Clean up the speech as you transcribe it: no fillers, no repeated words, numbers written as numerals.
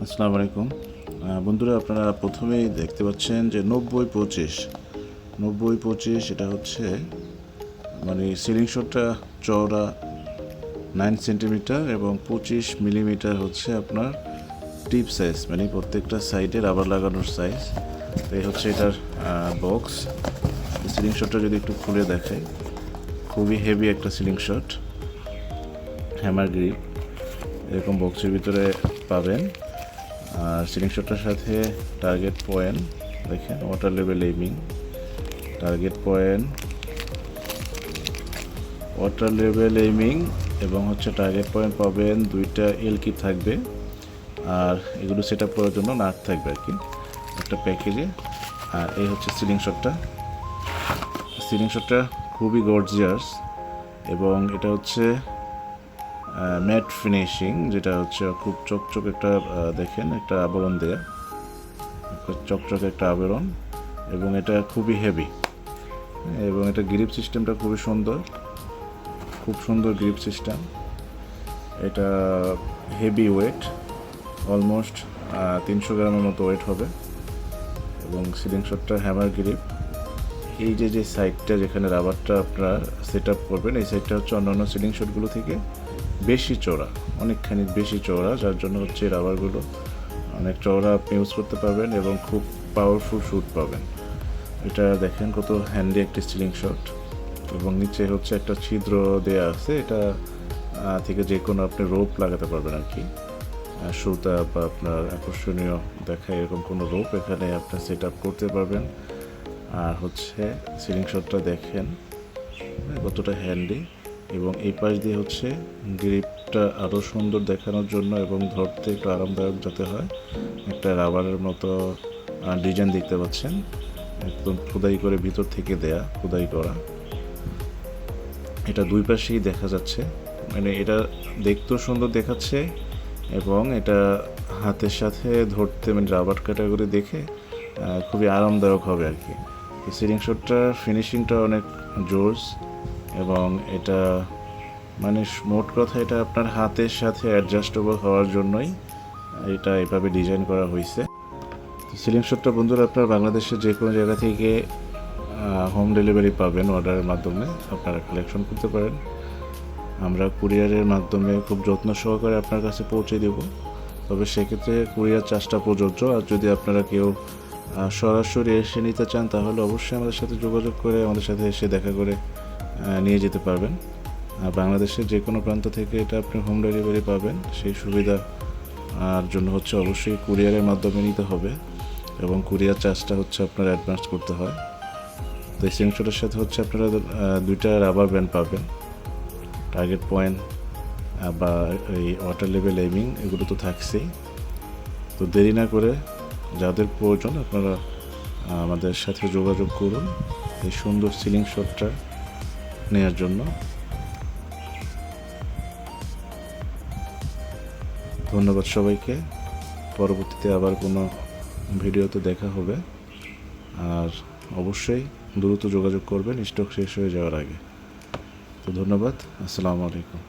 আসসালামু আলাইকুম বন্ধুরা, আপনারা প্রথমেই দেখতে পাচ্ছেন যে 90-25 90-25 এটা হচ্ছে মানে সিলিং শটটা চওড়া 9 সেন্টিমিটার এবং 25 মিলিমিটার হচ্ছে আপনার টিপ সাইজ, মানে প্রত্যেকটা সাইডে রাবার লাগানোর সাইজ। এই হচ্ছে এটার বক্স। সিলিং শটটা যদি একটু খুলে দেখাই, খুবই হেভি একটা সিলিং শট, হ্যামার গ্রিপ এরকম বক্সের ভিতরে পাবেন। আর সিলিং শটটার সাথে টার্গেট পয়েন্ট দেখেন, ওয়াটার লেভেল এইমিং, এবং হচ্ছে টার্গেট পয়েন্ট পাবেন। দুইটা এল কিপ থাকবে, আর এগুলো সেট আপ করার জন্য নাট থাকবে আর কি একটা প্যাকেজে। আর এই হচ্ছে সিলিং শটটা খুবই গর্জিয়াস, এবং এটা হচ্ছে ম্যাট ফিনিশিং, যেটা হচ্ছে খুব চকচক একটা দেখেন একটা আবরণ দেয়া, চকচকে একটা আবরণ, এবং এটা খুবই হেভি। এবং এটা গ্রিপ সিস্টেমটা খুবই সুন্দর, খুব সুন্দর গ্রিপ সিস্টেম। এটা হেভি ওয়েট, অলমোস্ট 300 গ্রামের মতো ওয়েট হবে। এবং সিলিং শটটা হ্যামার গ্রিপ। এই যে সাইডটা যেখানে রাবারটা আপনারা সেট আপ করবেন, এই সাইডটা হচ্ছে অন্যান্য সিলিং শটগুলো থেকে বেশি চওড়া, অনেকখানি বেশি চওড়া, যার জন্য হচ্ছে রাবারগুলো অনেক চওড়া আপনি ইউজ করতে পারবেন এবং খুব পাওয়ারফুল শ্যুট পাবেন। এটা দেখেন কত হ্যান্ডি একটি সিলিং শট, এবং নিচে হচ্ছে একটা ছিদ্র দেয়া আছে, এটা থেকে যে কোনো আপনি রোপ লাগাতে পারবেন আর কি, সুতা বা আপনার আকর্ষণীয় দেখায় এরকম কোনো রোপ এখানে আপনার সেট আপ করতে পারবেন। আর হচ্ছে সিলিং শটটা দেখেন কতটা হ্যান্ডি, এবং এই পাশ দিয়ে হচ্ছে গ্রিপটা আরও সুন্দর দেখানোর জন্য এবং ধরতে একটু আরামদায়ক যাতে হয়, একটা রাবারের মতো ডিজাইন দেখতে পাচ্ছেন, একদম খোদাই করে ভিতর থেকে দেয়া, খোদাই করা। এটা দুই পাশেই দেখা যাচ্ছে, মানে এটা দেখতেও সুন্দর দেখাচ্ছে, এবং এটা হাতের সাথে ধরতে মানে রাবার ক্যাটাগরি দেখে খুবই আরামদায়ক হবে আর কি। সিলিং শটটার ফিনিশিংটা অনেক জোস, এবং এটা মানে মোট কথা এটা আপনার হাতের সাথে অ্যাডজাস্টেবল হওয়ার জন্যই এটা এভাবে ডিজাইন করা হয়েছে। সিলিং শটটা বন্ধুরা আপনার বাংলাদেশের যে কোনো জায়গা থেকে হোম ডেলিভারি পাবেন, অর্ডারের মাধ্যমে আপনারা কালেকশন করতে পারেন। আমরা কুরিয়ারের মাধ্যমে খুব যত্ন সহকারে আপনার কাছে পৌঁছে দেব, তবে সেক্ষেত্রে কুরিয়ার চার্জটা প্রযোজ্য। আর যদি আপনারা কেউ সরাসরি এসে নিতে চান, তাহলে অবশ্যই আমাদের সাথে যোগাযোগ করে আমাদের সাথে এসে দেখা করে নিয়ে যেতে পারবেন। বাংলাদেশের যে কোনো প্রান্ত থেকে এটা আপনি হোম ডেলিভারি পাবেন। সেই সুবিধা জন্য হচ্ছে অবশ্যই কুরিয়ারের মাধ্যমে নিতে হবে, এবং কুরিয়ার চার্জটা হচ্ছে আপনার অ্যাডভান্স করতে হয়। তো এই সিলিং শটের সাথে হচ্ছে আপনারা দুইটা রাবার ব্যান্ড পাবেন, টার্গেট পয়েন্ট বা এই ওয়াটার লেভেল এইমিং, এগুলো তো থাকছেই। তো দেরি না করে যাদের প্রয়োজন আপনারা আমাদের সাথে যোগাযোগ করুন এই সুন্দর সিলিং শটটা নেওয়ার জন্য। ধন্যবাদ সবাইকে। পরবর্তীতে আবার কোনো ভিডিওতে দেখা হবে, আর অবশ্যই দ্রুত যোগাযোগ করবেন স্টক শেষ হয়ে যাওয়ার আগে। তো ধন্যবাদ, আসসালামু আলাইকুম।